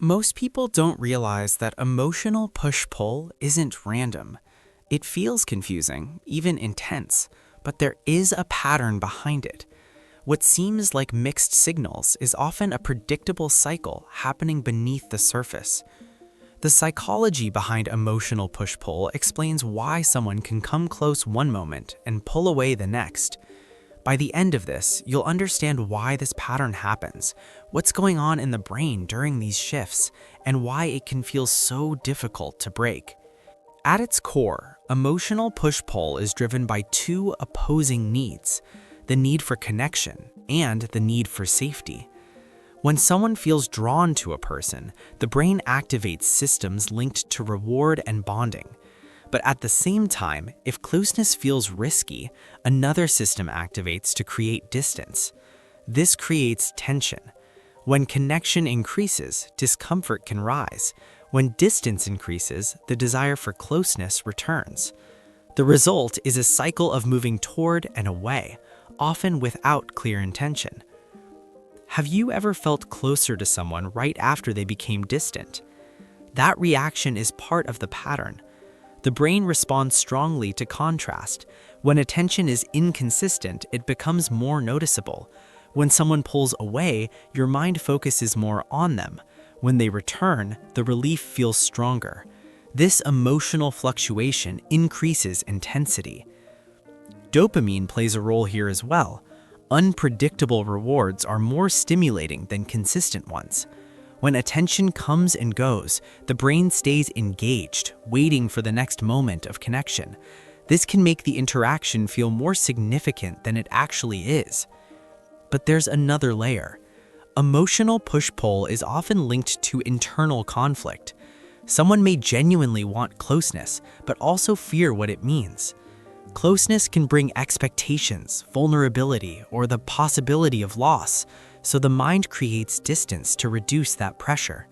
Most people don't realize that emotional push-pull isn't random. It feels confusing, even intense, but there is a pattern behind it. What seems like mixed signals is often a predictable cycle happening beneath the surface. The psychology behind emotional push-pull explains why someone can come close one moment and pull away the next. By the end of this, you'll understand why this pattern happens, what's going on in the brain during these shifts, and why it can feel so difficult to break. At its core, emotional push-pull is driven by two opposing needs: the need for connection and the need for safety. When someone feels drawn to a person, the brain activates systems linked to reward and bonding. But at the same time, if closeness feels risky, another system activates to create distance. This creates tension. When connection increases, discomfort can rise. When distance increases, the desire for closeness returns. The result is a cycle of moving toward and away, often without clear intention. Have you ever felt closer to someone right after they became distant? That reaction is part of the pattern. The brain responds strongly to contrast. When attention is inconsistent, it becomes more noticeable. When someone pulls away, your mind focuses more on them. When they return, the relief feels stronger. This emotional fluctuation increases intensity. Dopamine plays a role here as well. Unpredictable rewards are more stimulating than consistent ones. When attention comes and goes, the brain stays engaged, waiting for the next moment of connection. This can make the interaction feel more significant than it actually is. But there's another layer. Emotional push-pull is often linked to internal conflict. Someone may genuinely want closeness, but also fear what it means. Closeness can bring expectations, vulnerability, or the possibility of loss, so the mind creates distance to reduce that pressure.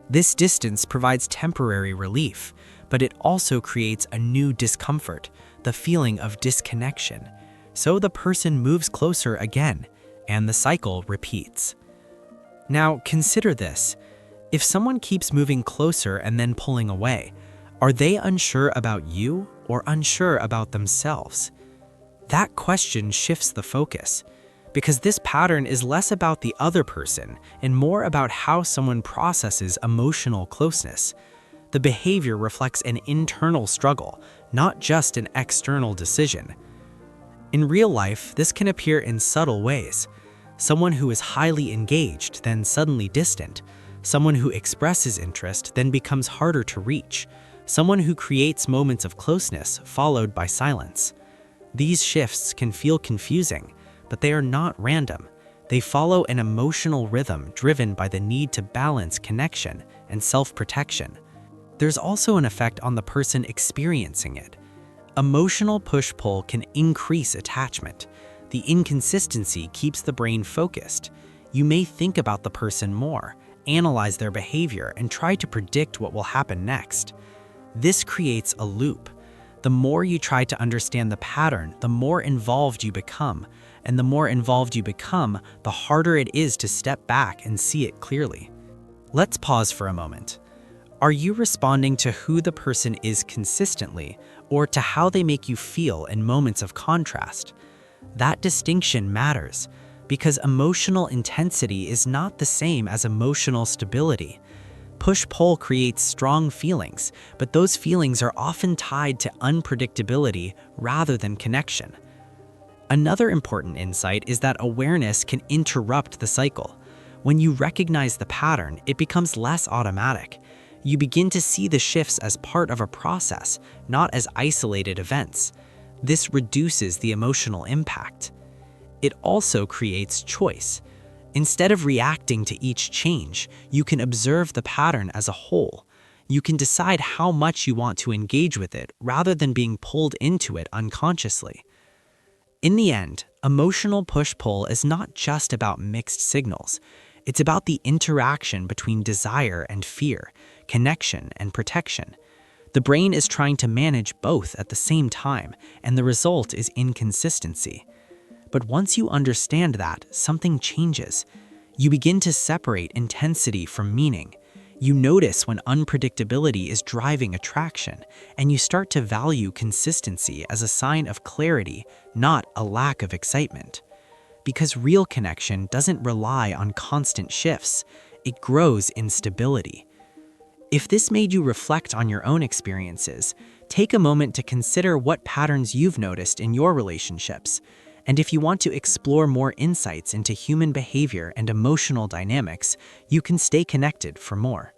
This distance provides temporary relief, but it also creates a new discomfort, the feeling of disconnection. So the person moves closer again, and the cycle repeats. Now, consider this. If someone keeps moving closer and then pulling away, are they unsure about you or unsure about themselves? That question shifts the focus, because this pattern is less about the other person and more about how someone processes emotional closeness. The behavior reflects an internal struggle, not just an external decision. In real life, this can appear in subtle ways. Someone who is highly engaged, then suddenly distant. Someone who expresses interest, then becomes harder to reach. Someone who creates moments of closeness, followed by silence. These shifts can feel confusing, but they are not random. They follow an emotional rhythm driven by the need to balance connection and self-protection. There's also an effect on the person experiencing it. Emotional push-pull can increase attachment. The inconsistency keeps the brain focused. You may think about the person more, analyze their behavior, and try to predict what will happen next. This creates a loop. The more you try to understand the pattern, the more involved you become. And the more involved you become, the harder it is to step back and see it clearly. Let's pause for a moment. Are you responding to who the person is consistently, or to how they make you feel in moments of contrast? That distinction matters, because emotional intensity is not the same as emotional stability. Push-pull creates strong feelings, but those feelings are often tied to unpredictability rather than connection. Another important insight is that awareness can interrupt the cycle. When you recognize the pattern, it becomes less automatic. You begin to see the shifts as part of a process, not as isolated events. This reduces the emotional impact. It also creates choice. Instead of reacting to each change, you can observe the pattern as a whole. You can decide how much you want to engage with it rather than being pulled into it unconsciously. In the end, emotional push-pull is not just about mixed signals. It's about the interaction between desire and fear, connection and protection. The brain is trying to manage both at the same time, and the result is inconsistency. But once you understand that, something changes. You begin to separate intensity from meaning. You notice when unpredictability is driving attraction, and you start to value consistency as a sign of clarity, not a lack of excitement. Because real connection doesn't rely on constant shifts, it grows in stability. If this made you reflect on your own experiences, take a moment to consider what patterns you've noticed in your relationships. And if you want to explore more insights into human behavior and emotional dynamics, you can stay connected for more.